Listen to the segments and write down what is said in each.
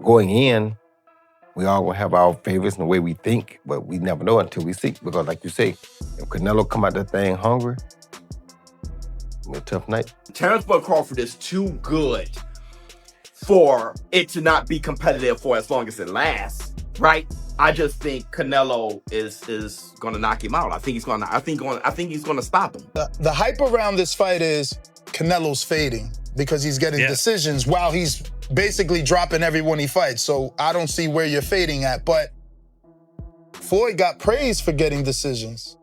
going in, we all gonna have our favorites and the way we think, but we never know until we see. Because like you say, if Canelo come out that thing hungry, it'll be a tough night. Terence Crawford is too good for it to not be competitive for as long as it lasts, right? I just think Canelo is gonna knock him out. I think he's gonna stop him. The hype around this fight is Canelo's fading because he's getting decisions while he's basically dropping everyone he fights. So I don't see where you're fading at, but Floyd got praised for getting decisions.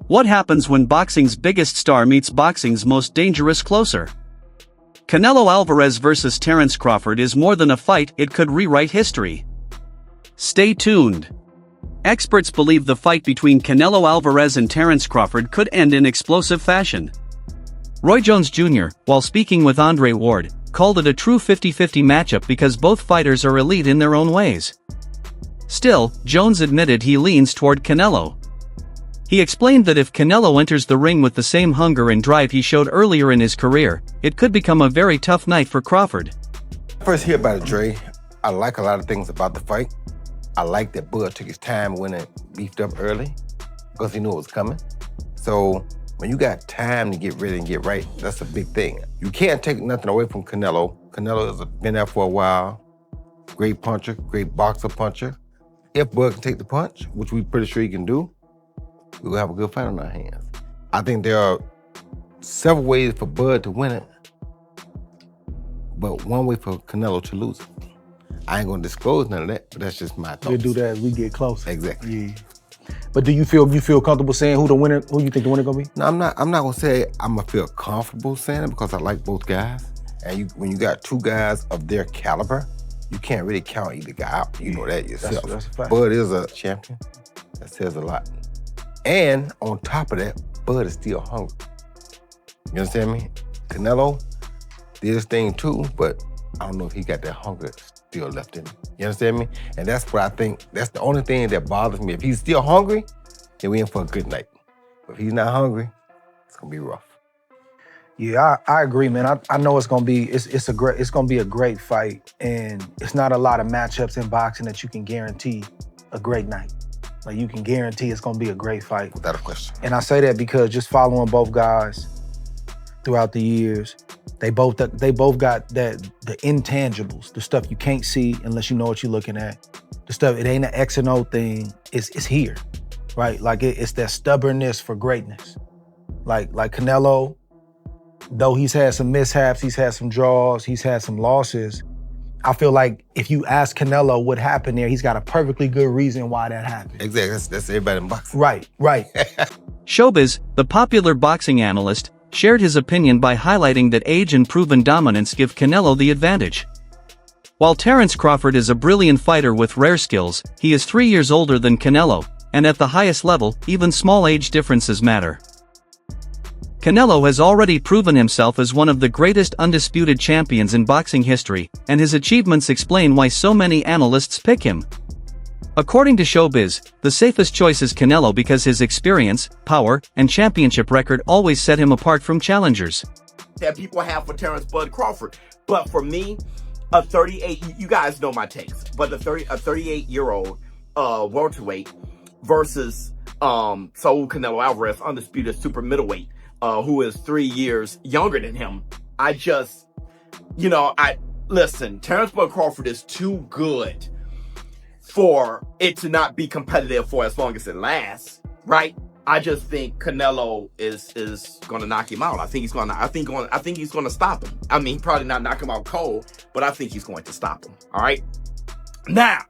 What happens when boxing's biggest star meets boxing's most dangerous closer? Canelo Alvarez versus Terence Crawford is more than a fight, it could rewrite history. Stay tuned. Experts believe the fight between Canelo Alvarez and Terence Crawford could end in explosive fashion. Roy Jones Jr., while speaking with Andre Ward, called it a true 50-50 matchup because both fighters are elite in their own ways. Still, Jones admitted he leans toward Canelo. He explained that if Canelo enters the ring with the same hunger and drive he showed earlier in his career, it could become a very tough night for Crawford. First hear about it, Dre. I like a lot of things about the fight. I like that Bud took his time when it beefed up early because he knew it was coming. So when you got time to get ready and get right, that's a big thing. You can't take nothing away from Canelo. Canelo has been there for a while. Great puncher, great boxer puncher. If Bud can take the punch, which we're pretty sure he can do, we'll have a good fight on our hands. I think there are several ways for Bud to win it, but one way for Canelo to lose it. I ain't gonna disclose none of that, but that's just my thoughts. We'll do that as we get closer. Exactly. Yeah. But do you feel comfortable saying who you think the winner gonna be? No, I'm not gonna say I'm gonna feel comfortable saying it because I like both guys. And when you got two guys of their caliber, you can't really count either guy out. You know that yourself. That's a fact. Bud is a champion. That says a lot. And on top of that, Bud is still hungry. You understand me? Canelo did his thing too, but I don't know if he got that hunger still left in him. You understand me? And that's what I think, that's the only thing that bothers me. If he's still hungry, then we in for a good night. But if he's not hungry, it's gonna be rough. Yeah, I agree, man. I know it's gonna be a great fight, and it's not a lot of matchups in boxing that you can guarantee a great night. Like you can guarantee it's gonna be a great fight. Without a question. And I say that because just following both guys throughout the years, they both got the intangibles, the stuff you can't see unless you know what you're looking at. The stuff, it ain't an X and O thing, it's here, right? Like it's that stubbornness for greatness. Like Canelo, though he's had some mishaps, he's had some draws, he's had some losses, I feel like if you ask Canelo what happened there, he's got a perfectly good reason why that happened. Exactly, that's everybody in boxing. Right. Showbiz, the popular boxing analyst, shared his opinion by highlighting that age and proven dominance give Canelo the advantage. While Terence Crawford is a brilliant fighter with rare skills, he is 3 years older than Canelo, and at the highest level, even small age differences matter. Canelo has already proven himself as one of the greatest undisputed champions in boxing history, and his achievements explain why so many analysts pick him. According to Showbiz, the safest choice is Canelo because his experience, power, and championship record always set him apart from challengers. That people have for Terence Bud Crawford. But for me, a 38, you guys know my takes, but a 38-year-old welterweight versus Saul Canelo Alvarez, undisputed super middleweight, who is 3 years younger than him. Listen, Terence Bud Crawford is too good for it to not be competitive for as long as it lasts, right? I just think Canelo is gonna knock him out. I think he's gonna stop him. I mean, probably not knock him out cold, but I think he's going to stop him. All right. Now,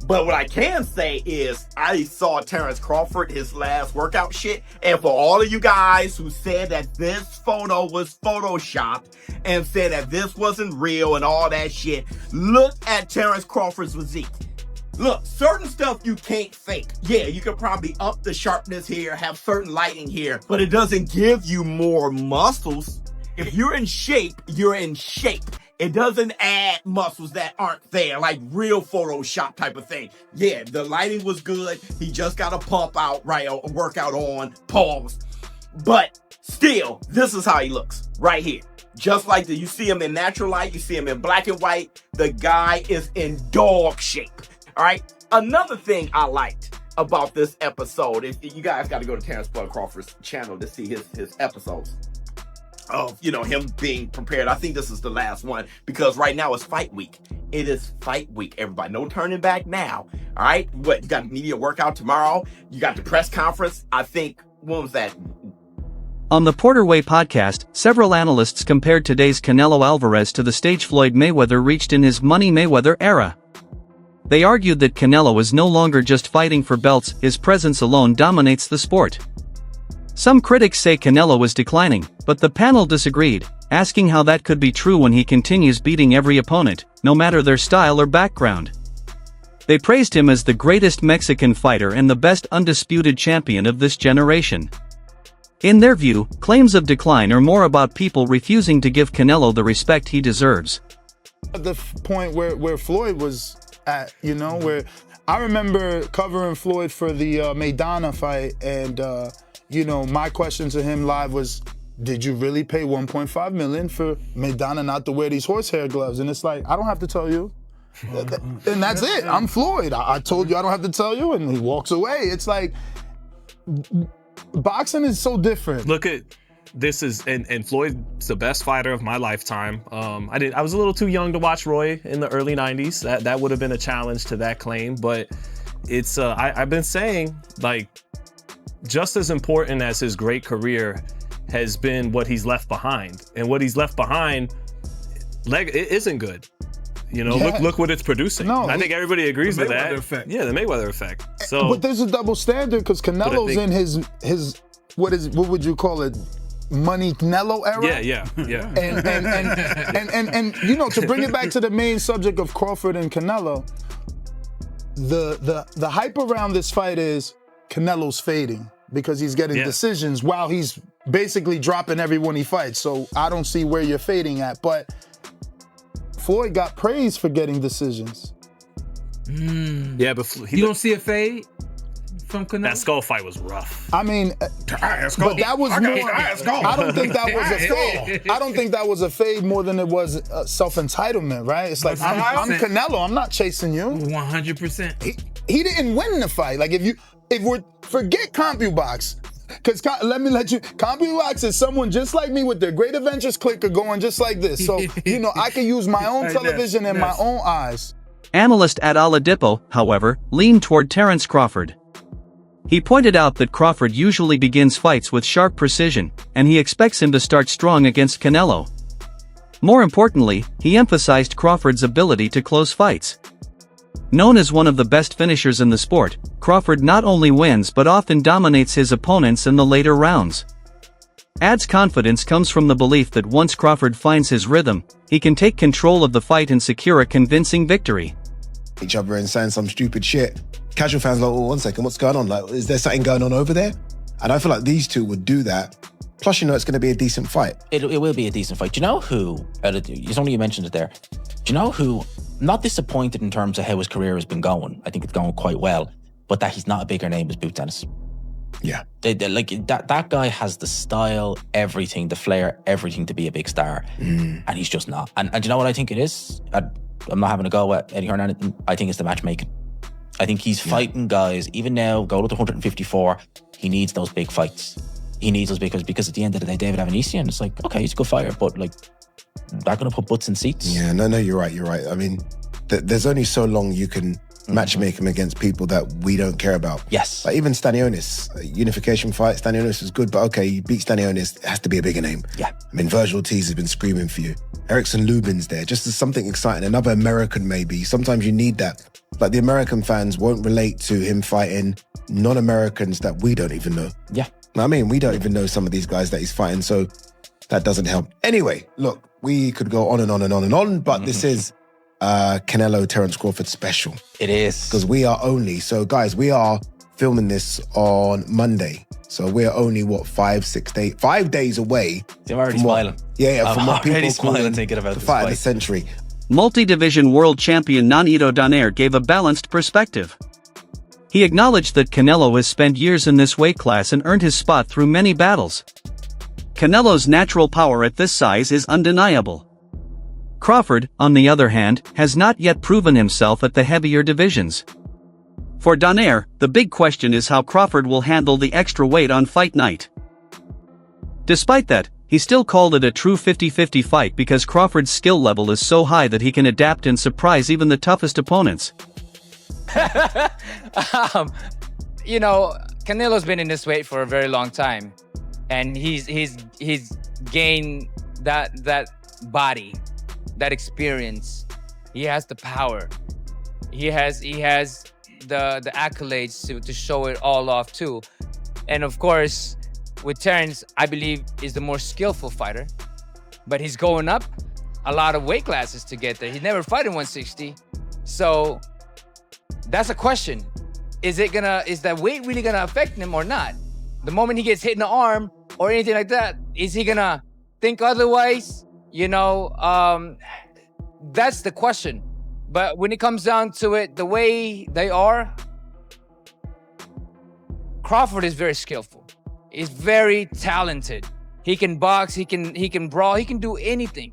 but what I can say is I saw Terence Crawford, his last workout shit, and for all of you guys who said that this photo was photoshopped and said that this wasn't real and all that shit, look at Terence Crawford's physique. Look, certain stuff you can't fake. Yeah, you can probably up the sharpness here, have certain lighting here, but it doesn't give you more muscles. If you're in shape, you're in shape. It doesn't add muscles that aren't there, like real Photoshop type of thing. Yeah, the lighting was good. He just got a pump out, right, a workout on, pause. But still, this is how he looks right here. Just like you see him in natural light, you see him in black and white. The guy is in dog shape. All right. Another thing I liked about this episode is you guys got to go to Terence Crawford's channel to see his episodes of, you know, him being prepared. I think this is the last one because right now it's fight week. It is fight week, everybody. No turning back now. All right. What, you got media workout tomorrow? You got the press conference. I think, when was that? On the Porter Way podcast, several analysts compared today's Canelo Alvarez to the stage Floyd Mayweather reached in his Money Mayweather era. They argued that Canelo is no longer just fighting for belts, his presence alone dominates the sport. Some critics say Canelo is declining, but the panel disagreed, asking how that could be true when he continues beating every opponent, no matter their style or background. They praised him as the greatest Mexican fighter and the best undisputed champion of this generation. In their view, claims of decline are more about people refusing to give Canelo the respect he deserves. At the point where Floyd was at, you know, where I remember covering Floyd for the Maidana fight, and you know, my question to him live was, did you really pay $1.5 million for Maidana not to wear these horsehair gloves? And it's like, I don't have to tell you. And that's it. I'm Floyd. I told you I don't have to tell you, and he walks away. It's like, boxing is so different. Look at this and Floyd's the best fighter of my lifetime. I was a little too young to watch Roy in the early 90s. That would have been a challenge to that claim, but it's I've been saying, like, just as important as his great career has been what he's left behind, and what he's left behind it isn't good. You know, Yeah. look what it's producing. No, I think everybody agrees with that. Effect. Yeah, the Mayweather effect. So, but there's a double standard because Canelo's in his what would you call it? Money Canelo era? yeah. And you know, to bring it back to the main subject of Crawford and Canelo, the hype around this fight is Canelo's fading because he's getting decisions while he's basically dropping everyone he fights. So I don't see where you're fading at, but Floyd got praised for getting decisions. yeah, but You don't see a fade from Canelo? that skull fight was rough. I mean, but that was more. I don't think that was a fade. I don't think that was a fade more than it was self-entitlement, right? It's like, I'm Canelo. I'm not chasing you. 100%. He didn't win the fight. Like, forget CompuBox. Because CompuBox is someone just like me with their Great Adventures clicker going just like this. So, you know, I can use my own television and my own eyes. Analyst at Oladipo, however, leaned toward Terence Crawford. He pointed out that Crawford usually begins fights with sharp precision, and he expects him to start strong against Canelo. More importantly, he emphasized Crawford's ability to close fights. Known as one of the best finishers in the sport, Crawford not only wins but often dominates his opponents in the later rounds. Ad's confidence comes from the belief that once Crawford finds his rhythm, he can take control of the fight and secure a convincing victory. Each other and saying some stupid shit. Casual fans are like, oh, 1 second, what's going on? Like, is there something going on over there? And I feel like these two would do that. Plus, you know, it's going to be a decent fight. It will be a decent fight. Do you know who, somebody you mentioned it there, do you know who, not disappointed in terms of how his career has been going, I think it's going quite well, but that he's not a bigger name as Boot Dennis. Yeah. That guy has the style, everything, the flair, everything to be a big star, and he's just not. And do you know what I think it is? I'm not having a go at Eddie Hearn or anything. I think it's the matchmaking. I think he's fighting guys, even now, go to 154, he needs those big fights. He needs those because at the end of the day, David Avanesian, it's like, okay, he's a good fighter, but like, they're going to put butts in seats. Yeah, no, you're right. I mean, there's only so long you can matchmake him against people that we don't care about. Yes. Like even Stanionis, unification fight, Stanionis was good, but okay, you beat Stanionis, it has to be a bigger name. Yeah. I mean, Virgil Ortiz has been screaming for you. Erickson Lubin's there, just as something exciting, another American maybe. Sometimes you need that. But the American fans won't relate to him fighting non-Americans that we don't even know. Yeah. I mean, we don't even know some of these guys that he's fighting, so that doesn't help. Anyway, look, we could go on and on and on and on, but this is Canelo Terence Crawford special. It is. Because guys, we are filming this on Monday. So we're only, 5 days away. I'm already smiling. From what people call thinking about the this fight of fight. the century. Multi-division world champion Nonito Donaire gave a balanced perspective. He acknowledged that Canelo has spent years in this weight class and earned his spot through many battles. Canelo's natural power at this size is undeniable. Crawford, on the other hand, has not yet proven himself at the heavier divisions. For Donaire, the big question is how Crawford will handle the extra weight on fight night. Despite that, he still called it a true 50-50 fight because Crawford's skill level is so high that he can adapt and surprise even the toughest opponents. You know, Canelo's been in this weight for a very long time, and he's gained that body, that experience. He has the power. He has the accolades to show it all off too. And of course, with Terence, I believe is the more skillful fighter, but he's going up a lot of weight classes to get there. He's never fought in 160, so that's a question. Is that weight really gonna affect him or not? The moment he gets hit in the arm or anything like that, is he gonna think otherwise? You know, that's the question. But when it comes down to it, the way they are, Crawford is very skillful. He's very talented. He can box, he can brawl, he can do anything.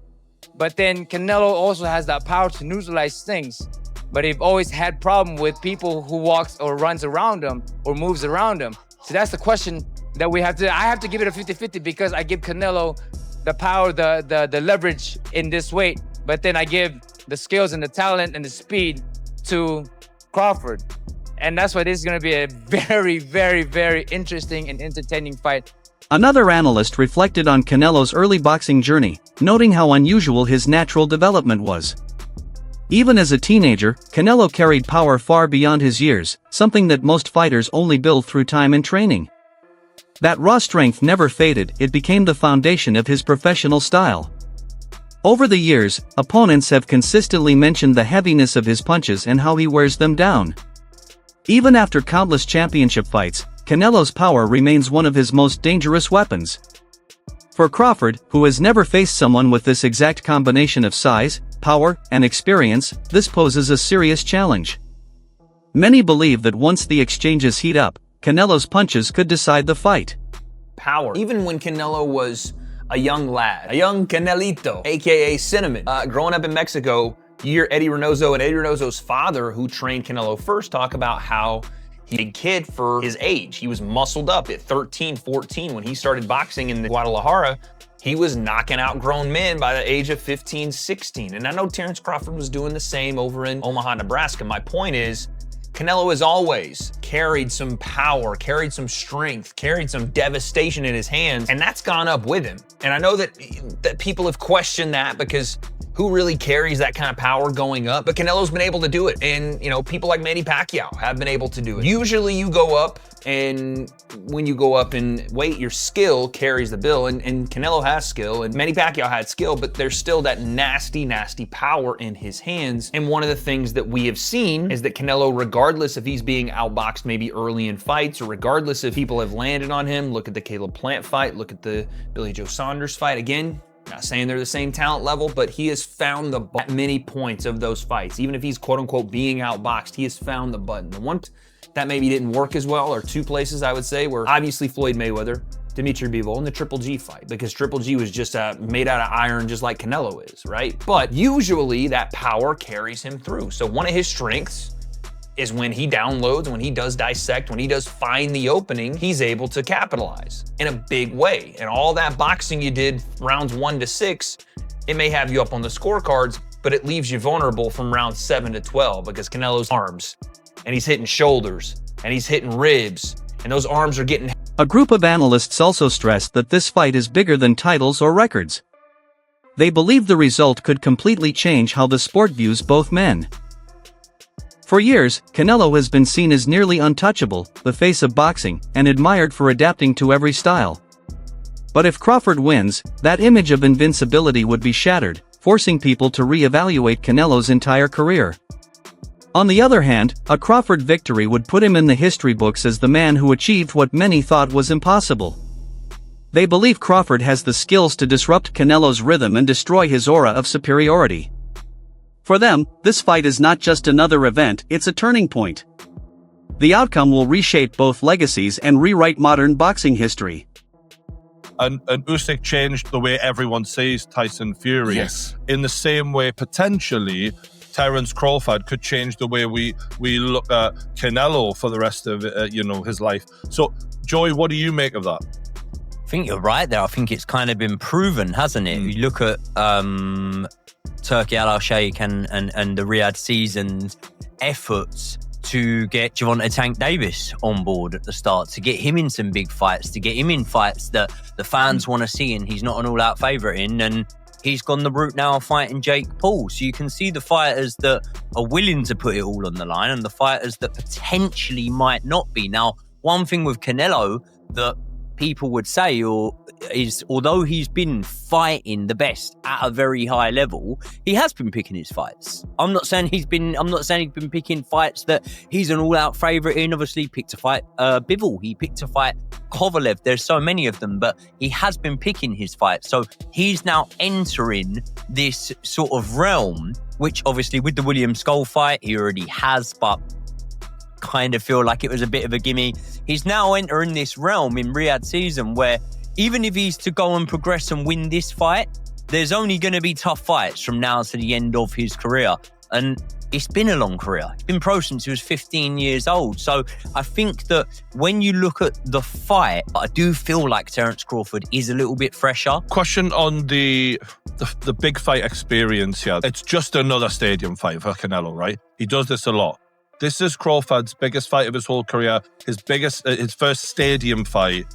But then Canelo also has that power to neutralize things. But they've always had problem with people who walks or runs around him or moves around him. So that's the question that I have to give it a 50-50 because I give Canelo the power, the leverage in this weight. But then I give the skills and the talent and the speed to Crawford. And that's why this is going to be a very, very, very interesting and entertaining fight. Another analyst reflected on Canelo's early boxing journey, noting how unusual his natural development was. Even as a teenager, Canelo carried power far beyond his years, something that most fighters only build through time and training. That raw strength never faded, it became the foundation of his professional style. Over the years, opponents have consistently mentioned the heaviness of his punches and how he wears them down. Even after countless championship fights, Canelo's power remains one of his most dangerous weapons. For Crawford, who has never faced someone with this exact combination of size, power, and experience, this poses a serious challenge. Many believe that once the exchanges heat up, Canelo's punches could decide the fight. Power. Even when Canelo was a young lad, a young Canelito, aka Cinnamon, growing up in Mexico, you hear Eddie Reynoso and Eddie Reynoso's father, who trained Canelo first, talk about how he's a big kid for his age. He was muscled up at 13, 14 when he started boxing in Guadalajara. He was knocking out grown men by the age of 15, 16. And I know Terence Crawford was doing the same over in Omaha, Nebraska. My point is, Canelo has always carried some power, carried some strength, carried some devastation in his hands, and that's gone up with him. And I know that people have questioned that because who really carries that kind of power going up? But Canelo's been able to do it. And, you know, people like Manny Pacquiao have been able to do it. Usually you go up, and when you go up in weight, your skill carries the bill. And Canelo has skill, and Manny Pacquiao had skill, but there's still that nasty, nasty power in his hands. And one of the things that we have seen is that Canelo, regardless if he's being outboxed maybe early in fights, or regardless if people have landed on him, look at the Caleb Plant fight, look at the Billy Joe Saunders fight. Again, not saying they're the same talent level, but he has found at many points of those fights. Even if he's quote unquote being outboxed, he has found the button. The one that maybe didn't work as well, or two places I would say, were obviously Floyd Mayweather, Dimitri Bivol, and the Triple G fight, because Triple G was just made out of iron just like Canelo is, right? But usually that power carries him through. So one of his strengths is when he downloads, when he does dissect, when he does find the opening, he's able to capitalize in a big way. And all that boxing you did rounds 1 to 6, it may have you up on the scorecards, but it leaves you vulnerable from round 7 to 12 because Canelo's arms, and he's hitting shoulders, and he's hitting ribs, and those arms are getting... A group of analysts also stressed that this fight is bigger than titles or records. They believe the result could completely change how the sport views both men. For years, Canelo has been seen as nearly untouchable, the face of boxing, and admired for adapting to every style. But if Crawford wins, that image of invincibility would be shattered, forcing people to re-evaluate Canelo's entire career. On the other hand, a Crawford victory would put him in the history books as the man who achieved what many thought was impossible. They believe Crawford has the skills to disrupt Canelo's rhythm and destroy his aura of superiority. For them, this fight is not just another event, it's a turning point. The outcome will reshape both legacies and rewrite modern boxing history. And Usyk changed the way everyone sees Tyson Fury. Yes. In the same way, potentially, Terence Crawford could change the way we look at Canelo for the rest of his life. So, Joy, what do you make of that? I think you're right there. I think it's kind of been proven, hasn't it? You look at Turki Al-Sheikh and the Riyadh Season's efforts to get Gervonta Tank Davis on board at the start, to get him in some big fights, to get him in fights that the fans want to see, and he's not an all-out favourite in, and he's gone the route now of fighting Jake Paul. So you can see the fighters that are willing to put it all on the line and the fighters that potentially might not be. Now, one thing with Canelo that people would say is although he's been fighting the best at a very high level, he has been picking his fights. I'm not saying he's been picking fights that he's an all-out favourite in. Obviously, he picked to fight Bivol. He picked to fight Kovalev. There's so many of them, but he has been picking his fights. So he's now entering this sort of realm, which obviously with the William Skull fight, he already has, but kind of feel like it was a bit of a gimme. He's now entering this realm in Riyadh Season where even if he's to go and progress and win this fight, there's only going to be tough fights from now to the end of his career. And it's been a long career. He's been pro since he was 15 years old. So I think that when you look at the fight, I do feel like Terence Crawford is a little bit fresher. Question on the big fight experience here. It's just another stadium fight for Canelo, right? He does this a lot. This is Crawford's biggest fight of his whole career, his first stadium fight.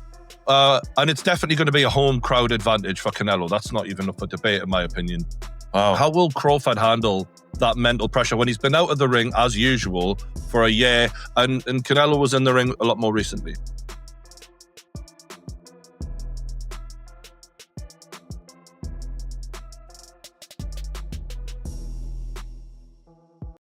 And it's definitely going to be a home crowd advantage for Canelo. That's not even up for debate, in my opinion. How will Crawford handle that mental pressure when he's been out of the ring, as usual, for a year, and Canelo was in the ring a lot more recently?